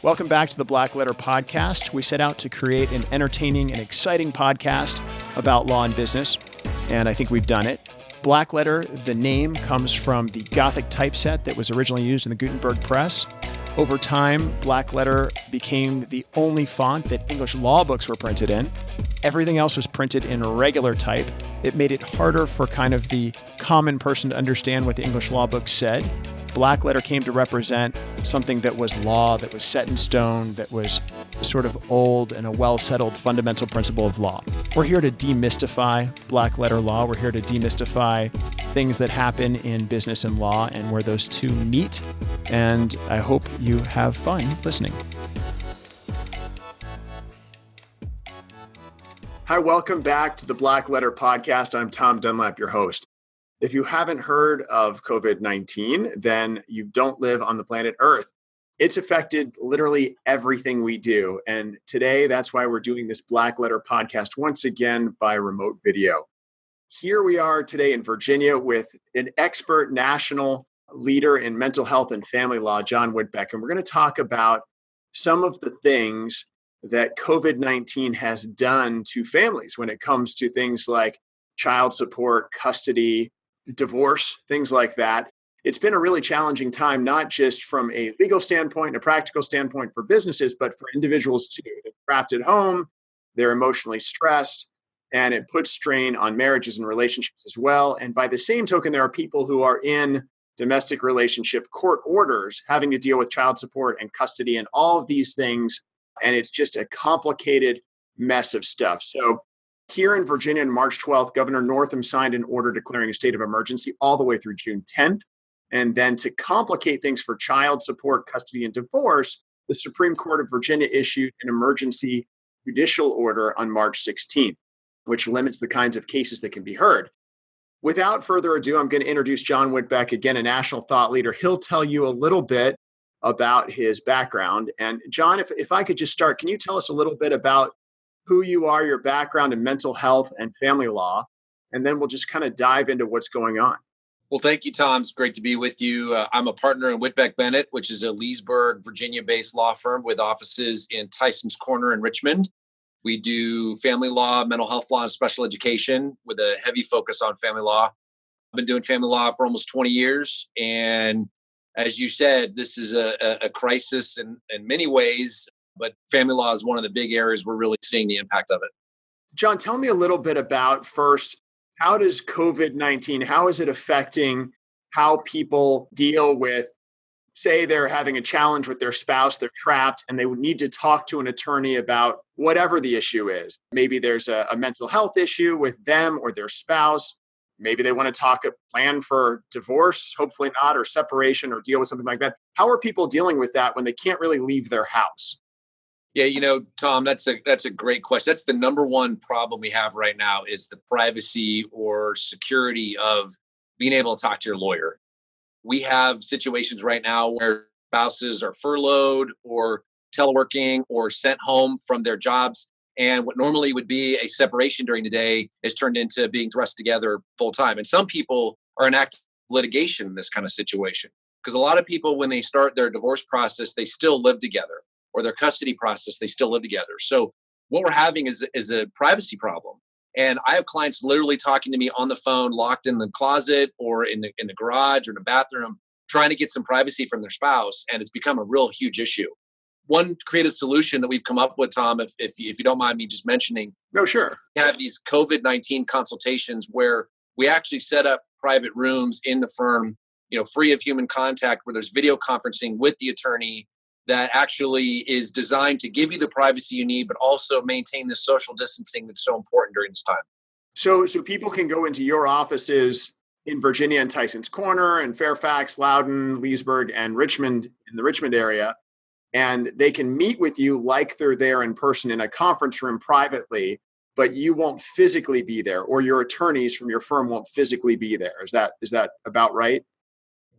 Welcome back to the BlackLetter podcast. We set out to create an entertaining and exciting podcast about law and business, and I think we've done it. BlackLetter, the name, comes from the Gothic typeset that was originally used in the Gutenberg press. Over time, BlackLetter became the only font that English law books were printed in. Everything else was printed in regular type. It made it harder for kind of the common person to understand what the English law books said. BlackLetter came to represent something that was law, that was set in stone, that was sort of old and a well-settled fundamental principle of law. We're here to demystify BlackLetter law. We're here to demystify things that happen in business and law and where those two meet. And I hope you have fun listening. Hi, welcome back to the BlackLetter podcast. I'm Tom Dunlap, your host. If you haven't heard of COVID-19, then you don't live on the planet Earth. It's affected literally everything we do. And today, that's why we're doing this BlackLetter podcast once again by remote video. Here we are today in Virginia with an expert national leader in mental health and family law, John Whitbeck. And we're going to talk about some of the things that COVID-19 has done to families when it comes to things like child support, custody, divorce, things like that. It's been a really challenging time, not just from a legal standpoint and a practical standpoint for businesses, but for individuals too. They're trapped at home, they're emotionally stressed, and it puts strain on marriages and relationships as well. And by the same token, there are people who are in domestic relationship court orders having to deal with child support and custody and all of these things. And it's just a complicated mess of stuff. So here in Virginia on March 12th, Governor Northam signed an order declaring a state of emergency all the way through June 10th. And then to complicate things for child support, custody, and divorce, the Supreme Court of Virginia issued an emergency judicial order on March 16th, which limits the kinds of cases that can be heard. Without further ado, I'm going to introduce John Whitbeck, again, a national thought leader. He'll tell you a little bit about his background. And John, if I could just start, can you tell us a little bit about who you are, your background in mental health and family law, and then we'll just kind of dive into what's going on. Well, thank you, Tom. It's great to be with you. I'm a partner in WhitbeckBennett, which is a Leesburg, Virginia-based law firm with offices in Tyson's Corner in Richmond. We do family law, mental health law, and special education with a heavy focus on family law. I've been doing family law for almost 20 years. And as you said, this is a crisis in many ways. But family law is one of the big areas we're really seeing the impact of it. John, tell me a little bit about first, how does COVID-19, how is it affecting how people deal with, say they're having a challenge with their spouse, they're trapped, and they would need to talk to an attorney about whatever the issue is. Maybe there's a mental health issue with them or their spouse. Maybe they want to plan for divorce, hopefully not, or separation, or deal with something like that. How are people dealing with that when they can't really leave their house? Yeah, Tom, that's a great question. That's the number one problem we have right now is the privacy or security of being able to talk to your lawyer. We have situations right now where spouses are furloughed or teleworking or sent home from their jobs. And what normally would be a separation during the day is turned into being thrust together full time. And some people are in active litigation in this kind of situation because a lot of people, when they start their divorce process, they still live together. Or their custody process, they still live together. So what we're having is a privacy problem. And I have clients literally talking to me on the phone, locked in the closet or in the garage or in the bathroom, trying to get some privacy from their spouse. And it's become a real huge issue. One creative solution that we've come up with, Tom, if you don't mind me just mentioning. No, sure. We have these COVID-19 consultations where we actually set up private rooms in the firm, free of human contact, where there's video conferencing with the attorney that actually is designed to give you the privacy you need, but also maintain the social distancing that's so important during this time. So people can go into your offices in Virginia and Tyson's Corner and Fairfax, Loudoun, Leesburg, and Richmond, in the Richmond area, and they can meet with you like they're there in person in a conference room privately, but you won't physically be there, or your attorneys from your firm won't physically be there. Is that about right?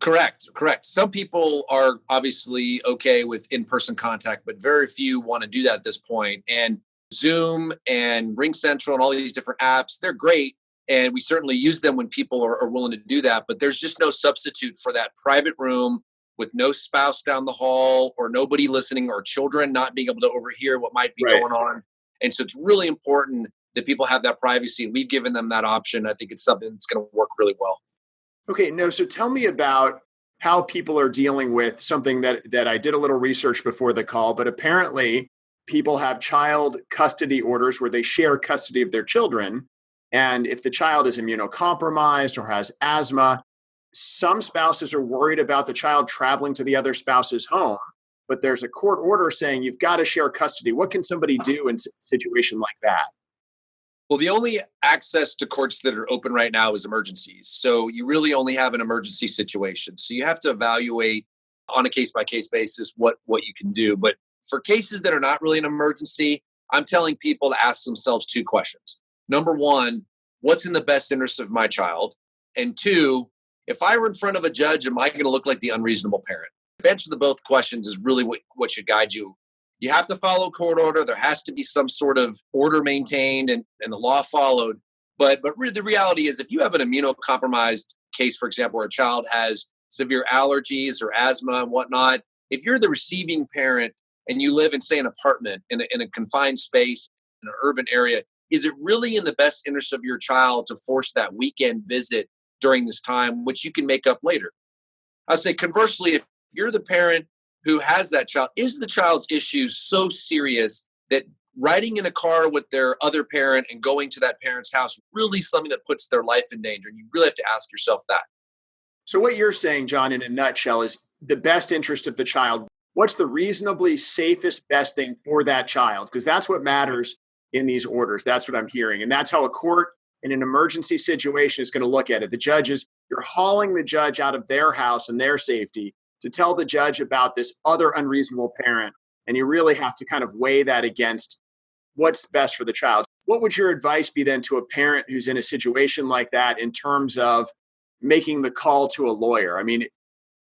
Correct. Some people are obviously okay with in-person contact, but very few want to do that at this point. And Zoom and Ring Central and all these different apps, they're great. And we certainly use them when people are willing to do that. But there's just no substitute for that private room with no spouse down the hall or nobody listening or children not being able to overhear what might be Right. going on. And so it's really important that people have that privacy. We've given them that option. I think it's something that's going to work really well. Okay, no, so tell me about how people are dealing with something that I did a little research before the call, but apparently people have child custody orders where they share custody of their children. And if the child is immunocompromised or has asthma, some spouses are worried about the child traveling to the other spouse's home, but there's a court order saying you've got to share custody. What can somebody do in a situation like that? Well, the only access to courts that are open right now is emergencies. So you really only have an emergency situation. So you have to evaluate on a case-by-case basis what you can do. But for cases that are not really an emergency, I'm telling people to ask themselves two questions. Number one, what's in the best interest of my child? And two, if I were in front of a judge, am I going to look like the unreasonable parent? The answer to both questions is really what should guide you. You have to follow court order. There has to be some sort of order maintained and the law followed. But really the reality is if you have an immunocompromised case, for example, where a child has severe allergies or asthma and whatnot, if you're the receiving parent and you live in, say, an apartment in a confined space in an urban area, is it really in the best interest of your child to force that weekend visit during this time, which you can make up later? I'll say conversely, if you're the parent who has that child, is the child's issues so serious that riding in a car with their other parent and going to that parent's house really something that puts their life in danger? And you really have to ask yourself that. So what you're saying, John, in a nutshell, is the best interest of the child. What's the reasonably safest, best thing for that child? Because that's what matters in these orders. That's what I'm hearing. And that's how a court in an emergency situation is going to look at it. The judges, you're hauling the judge out of their house and their safety to tell the judge about this other unreasonable parent. And you really have to kind of weigh that against what's best for the child. What would your advice be then to a parent who's in a situation like that in terms of making the call to a lawyer? I mean,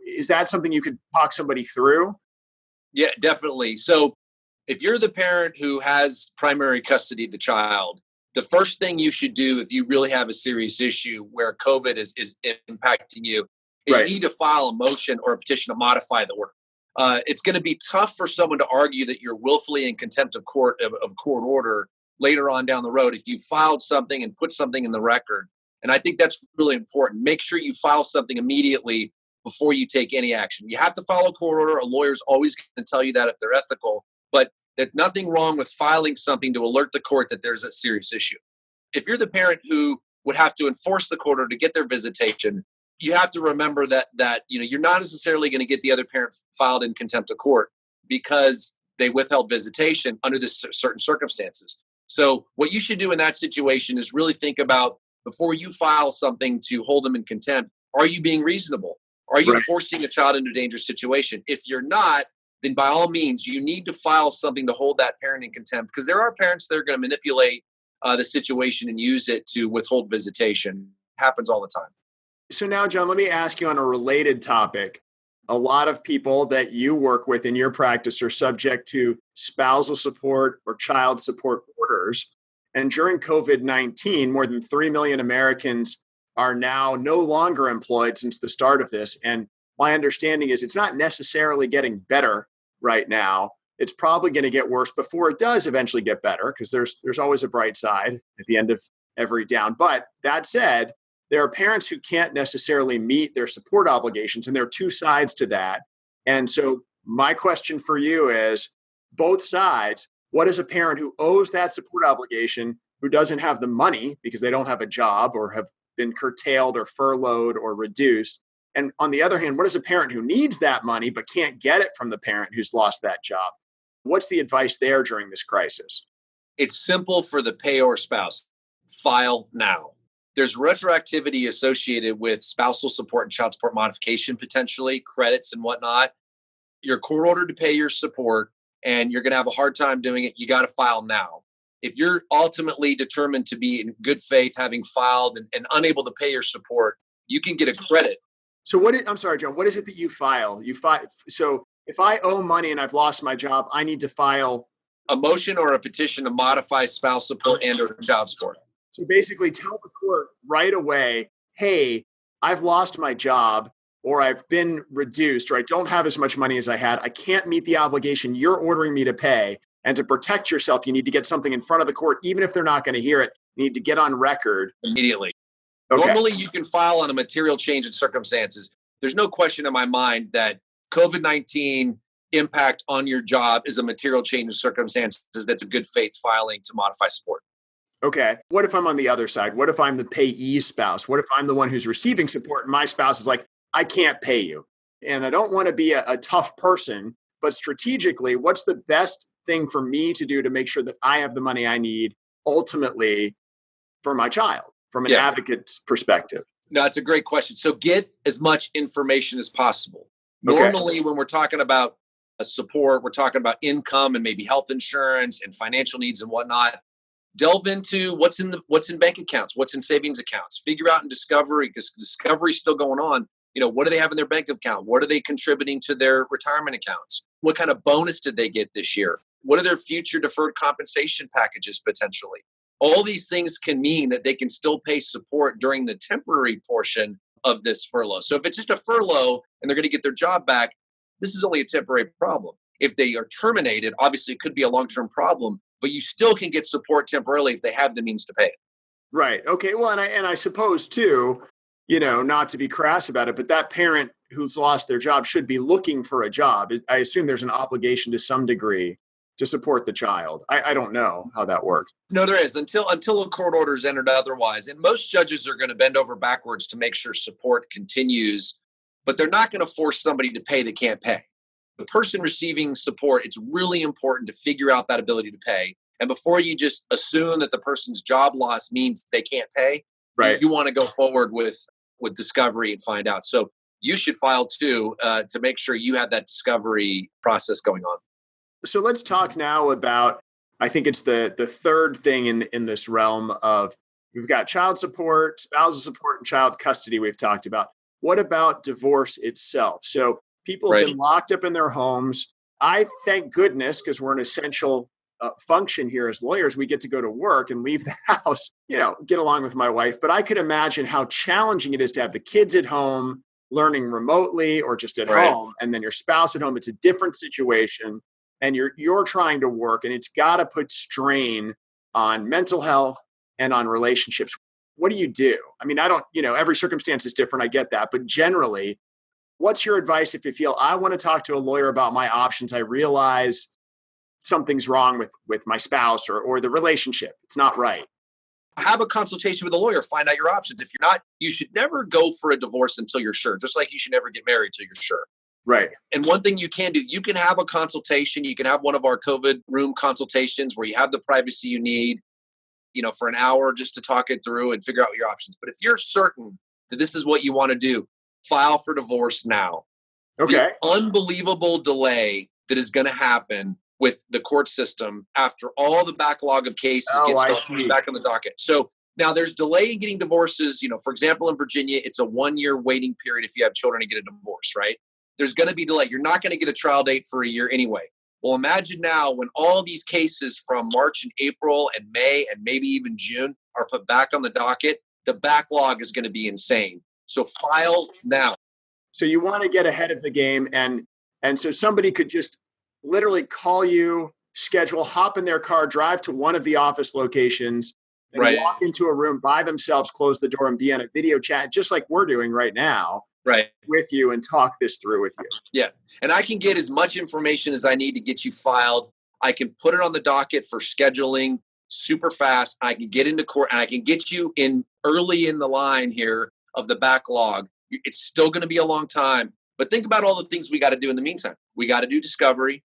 is that something you could talk somebody through? Yeah, definitely. So if you're the parent who has primary custody of the child, the first thing you should do if you really have a serious issue where COVID is impacting you is Right. You need to file a motion or a petition to modify the order. It's going to be tough for someone to argue that you're willfully in contempt of court order later on down the road if you filed something and put something in the record. And I think that's really important. Make sure you file something immediately before you take any action. You have to follow court order. A lawyer's always going to tell you that if they're ethical, but there's nothing wrong with filing something to alert the court that there's a serious issue. If you're the parent who would have to enforce the court order to get their visitation, you have to remember that you're not necessarily going to get the other parent filed in contempt of court because they withheld visitation under the certain circumstances. So what you should do in that situation is really think about, before you file something to hold them in contempt, are you being reasonable? Are you forcing a child into a dangerous situation? If you're not, then by all means, you need to file something to hold that parent in contempt, because there are parents that are going to manipulate the situation and use it to withhold visitation. It happens all the time. So now, John, let me ask you on a related topic. A lot of people that you work with in your practice are subject to spousal support or child support orders. And during COVID-19, more than 3 million Americans are now no longer employed since the start of this. And my understanding is it's not necessarily getting better right now. It's probably going to get worse before it does eventually get better, because there's always a bright side at the end of every down. But that said, there are parents who can't necessarily meet their support obligations, and there are two sides to that. And so my question for you is, both sides, what is a parent who owes that support obligation, who doesn't have the money because they don't have a job or have been curtailed or furloughed or reduced? And on the other hand, what is a parent who needs that money but can't get it from the parent who's lost that job? What's the advice there during this crisis? It's simple for the payor spouse. File now. There's retroactivity associated with spousal support and child support modification, potentially credits and whatnot. You're court ordered to pay your support and you're going to have a hard time doing it. You got to file now. If you're ultimately determined to be in good faith, having filed and unable to pay your support, you can get a credit. So I'm sorry, John, what is it that you file? So if I owe money and I've lost my job, I need to file a motion or a petition to modify spousal support and or child support. So basically tell the court right away, hey, I've lost my job. or I've been reduced, or I don't have as much money as I had. I can't meet the obligation you're ordering me to pay. And to protect yourself, you need to get something in front of the court, even if they're not going to hear it. You need to get on record immediately. Okay. Normally, you can file on a material change in circumstances. There's no question in my mind that COVID-19 impact on your job is a material change in circumstances that's a good faith filing to modify support. Okay. What if I'm on the other side? What if I'm the payee spouse? What if I'm the one who's receiving support and my spouse is like, I can't pay you? And I don't want to be a tough person, but strategically, what's the best thing for me to do to make sure that I have the money I need ultimately for my child from an advocate's perspective? No, it's a great question. So get as much information as possible. Okay. Normally, when we're talking about a support, we're talking about income and maybe health insurance and financial needs and whatnot. Delve into what's in bank accounts, what's in savings accounts. Figure out in Discovery, because Discovery's still going on. What do they have in their bank account? What are they contributing to their retirement accounts? What kind of bonus did they get this year? What are their future deferred compensation packages potentially? All these things can mean that they can still pay support during the temporary portion of this furlough. So if it's just a furlough and they're going to get their job back, this is only a temporary problem. If they are terminated, obviously it could be a long-term problem, but you still can get support temporarily if they have the means to pay it. Right. Okay. Well, and I suppose too, not to be crass about it, but that parent who's lost their job should be looking for a job. I assume there's an obligation to some degree to support the child. I don't know how that works. No, there is until a court order is entered otherwise. And most judges are going to bend over backwards to make sure support continues, but they're not going to force somebody to pay that can't pay. The person receiving support, it's really important to figure out that ability to pay. And before you just assume that the person's job loss means they can't pay, right, you want to go forward with discovery and find out. So you should file too to make sure you have that discovery process going on. So let's talk now about, I think it's the third thing in this realm of, we've got child support, spousal support, and child custody we've talked about. What about divorce itself? So people have been locked up in their homes. I thank goodness, because we're an essential function here as lawyers, we get to go to work and leave the house, get along with my wife. But I could imagine how challenging it is to have the kids at home learning remotely or just at home, and then your spouse at home. It's a different situation, and you're trying to work, and it's got to put strain on mental health and on relationships. What do you do? I mean, I don't, every circumstance is different. I get that. But generally, what's your advice if you feel I want to talk to a lawyer about my options? I realize something's wrong with my spouse or the relationship. It's not right. Have a consultation with a lawyer. Find out your options. If you're not, you should never go for a divorce until you're sure, just like you should never get married until you're sure. Right. And one thing you can do, you can have a consultation. You can have one of our COVID room consultations where you have the privacy you need, for an hour just to talk it through and figure out your options. But if you're certain that this is what you want to do, file for divorce now. Okay. The unbelievable delay that is going to happen with the court system after all the backlog of cases gets back on the docket. So now there's delay in getting divorces. For example, in Virginia, it's a 1-year waiting period if you have children to get a divorce, right? There's going to be delay. You're not going to get a trial date for a year anyway. Well, imagine now when all these cases from March and April and May and maybe even June are put back on the docket, the backlog is going to be insane. So file now. So you want to get ahead of the game. And so somebody could just literally call you, hop in their car, drive to one of the office locations, and walk into a room by themselves, close the door, and be on a video chat, just like we're doing right now, with you, and talk this through with you. Yeah. And I can get as much information as I need to get you filed. I can put it on the docket for scheduling super fast. I can get into court, and I can get you in early in the line here of the backlog. It's still going to be a long time, but think about all the things we got to do in the meantime. We got to do discovery.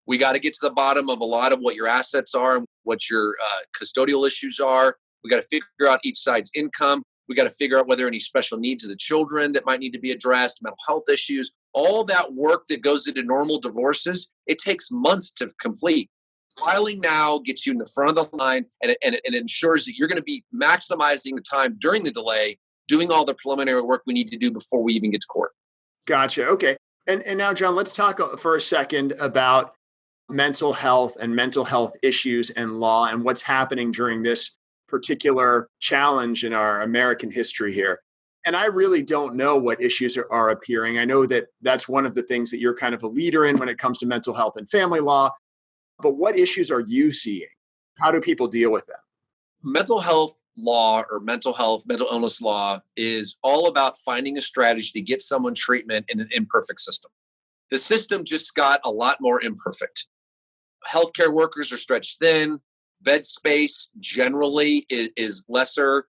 We got to get to the bottom of a lot of what your assets are and what your custodial issues are. We got to figure out each side's income. We got to figure out whether any special needs of the children that might need to be addressed, mental health issues, all that work that goes into normal divorces. It takes months to complete. Filing now gets you in the front of the line, and it ensures that you're going to be maximizing the time during the delay, doing all the preliminary work we need to do before we even get to court. Gotcha. Okay. And now, John, let's talk for a second about mental health and mental health issues and law and what's happening during this particular challenge in our American history here. And I really don't know what issues are appearing. I know that that's one of the things that you're kind of a leader in when it comes to mental health and family law. But what issues are you seeing? How do people deal with them? Mental health law or mental illness law is all about finding a strategy to get someone treatment in an imperfect system. The system just got a lot more imperfect. Healthcare workers are stretched thin. Bed space generally is lesser.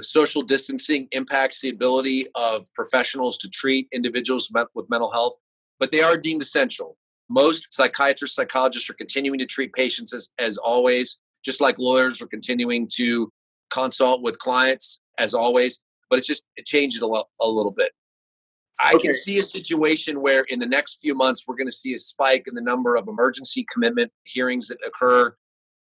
Social distancing impacts the ability of professionals to treat individuals with mental health, but they are deemed essential. Most psychiatrists, psychologists are continuing to treat patients as always, just like lawyers are continuing to consult with clients as always, but it changes a little bit. I can see a situation where in the next few months, we're going to see a spike in the number of emergency commitment hearings that occur,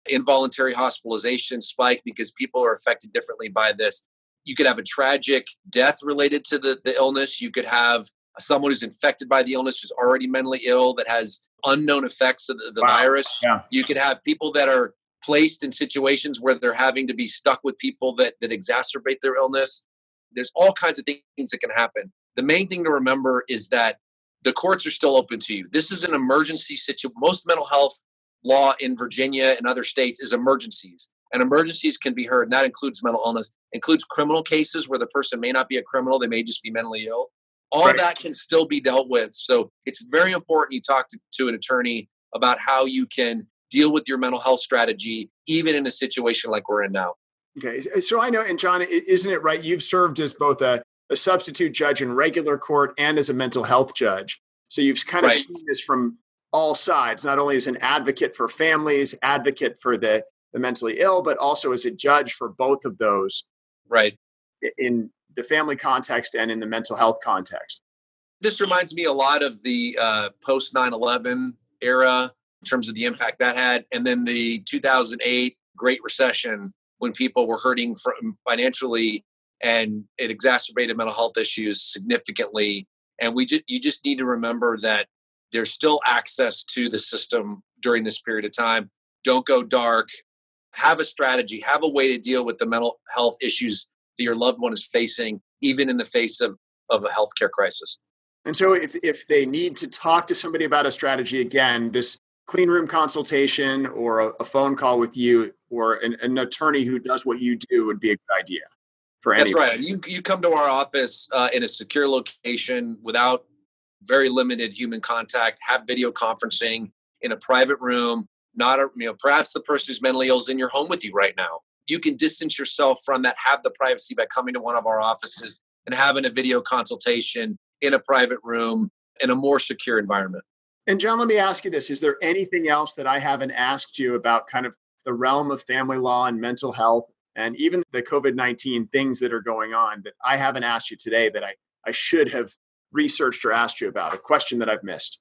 involuntary hospitalization spike because people are affected differently by this. You could have a tragic death related to the illness. You could have someone who's infected by the illness who's already mentally ill that has unknown effects of the virus. Yeah. You could have people that are placed in situations where they're having to be stuck with people that exacerbate their illness. There's all kinds of things that can happen. The main thing to remember is that the courts are still open to you. This is an emergency situation. Most mental health law in Virginia and other states is emergencies. And emergencies can be heard, and that includes mental illness, includes criminal cases where the person may not be a criminal, they may just be mentally ill. All right. That can still be dealt with. So it's very important you talk to an attorney about how you can deal with your mental health strategy, even in a situation like we're in now. Okay. So I know, and John, isn't it right? You've served as both a substitute judge in regular court and as a mental health judge. So you've kind of seen this from all sides, not only as an advocate for families, advocate for the mentally ill, but also as a judge for both of those. Right. In the family context and in the mental health context. This reminds me a lot of the post 9/11 era in terms of the impact that had. And then the 2008 Great Recession, when people were hurting financially and it exacerbated mental health issues significantly. And you just need to remember that there's still access to the system during this period of time. Don't go dark. Have a strategy. Have a way to deal with the mental health issues that your loved one is facing, even in the face of a healthcare crisis. And so if they need to talk to somebody about a strategy, again, this clean room consultation or a phone call with you or an attorney who does what you do would be a good idea for anyone. That's right. You come to our office in a secure location without very limited human contact, have video conferencing in a private room, perhaps the person who's mentally ill is in your home with you right now. You can distance yourself from that, have the privacy by coming to one of our offices and having a video consultation in a private room in a more secure environment. And John, let me ask you this. Is there anything else that I haven't asked you about kind of the realm of family law and mental health and even the COVID-19 things that are going on that I haven't asked you today that I should have researched or asked you about, a question that I've missed?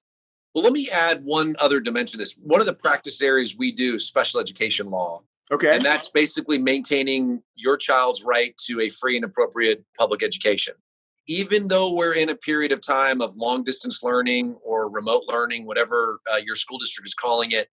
Well, let me add one other dimension to this. One of the practice areas we do is special education law. Okay. And that's basically maintaining your child's right to a free and appropriate public education. Even though we're in a period of time of long distance learning or remote learning, whatever your school district is calling it,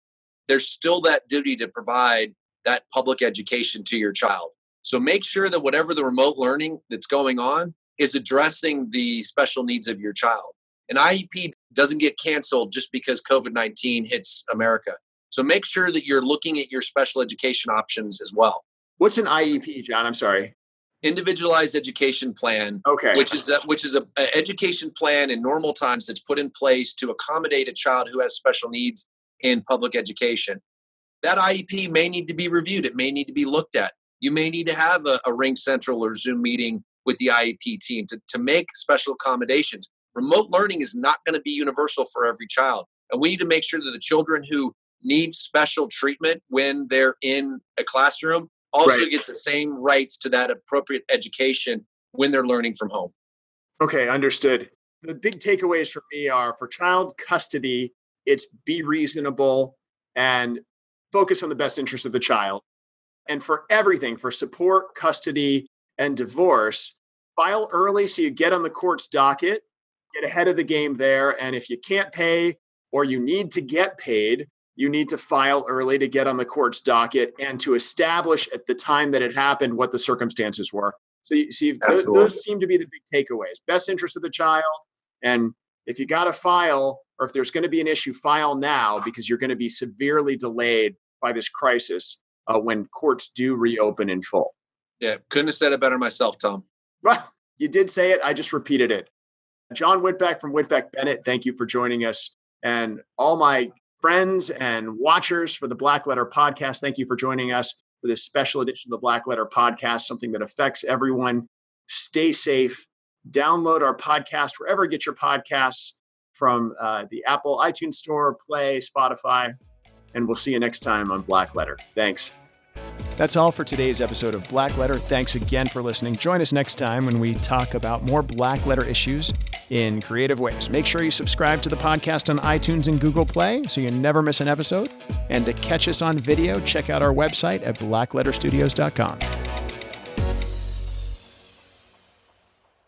there's still that duty to provide that public education to your child. So make sure that whatever the remote learning that's going on is addressing the special needs of your child. An IEP doesn't get canceled just because COVID-19 hits America. So make sure that you're looking at your special education options as well. What's an IEP, John? I'm sorry. Individualized education plan, okay, which is a education plan in normal times that's put in place to accommodate a child who has special needs in public education. That IEP may need to be reviewed. It may need to be looked at. You may need to have a Ring Central or Zoom meeting with the IEP team to make special accommodations. Remote learning is not going to be universal for every child. And we need to make sure that the children who need special treatment when they're in a classroom also get the same rights to that appropriate education when they're learning from home. Okay, understood. The big takeaways for me are for child custody, it's be reasonable and focus on the best interest of the child. And for everything, for support, custody, and divorce, file early so you get on the court's docket, get ahead of the game there. And if you can't pay or you need to get paid, you need to file early to get on the court's docket and to establish at the time that it happened what the circumstances were. So you see, those seem to be the big takeaways. Best interest of the child. And if you got to file, or if there's going to be an issue, file now, because you're going to be severely delayed by this crisis when courts do reopen in full. Yeah, couldn't have said it better myself, Tom. Well, you did say it. I just repeated it. John Whitbeck from WhitbeckBennett, thank you for joining us. And all my friends and watchers for the BlackLetter podcast, thank you for joining us for this special edition of the BlackLetter podcast, something that affects everyone. Stay safe. Download our podcast wherever you get your podcasts, from the Apple iTunes Store, Play, Spotify, and we'll see you next time on BlackLetter. Thanks. That's all for today's episode of BlackLetter. Thanks again for listening. Join us next time when we talk about more BlackLetter issues in creative ways. Make sure you subscribe to the podcast on iTunes and Google Play so you never miss an episode. And to catch us on video, check out our website at blackletterstudios.com.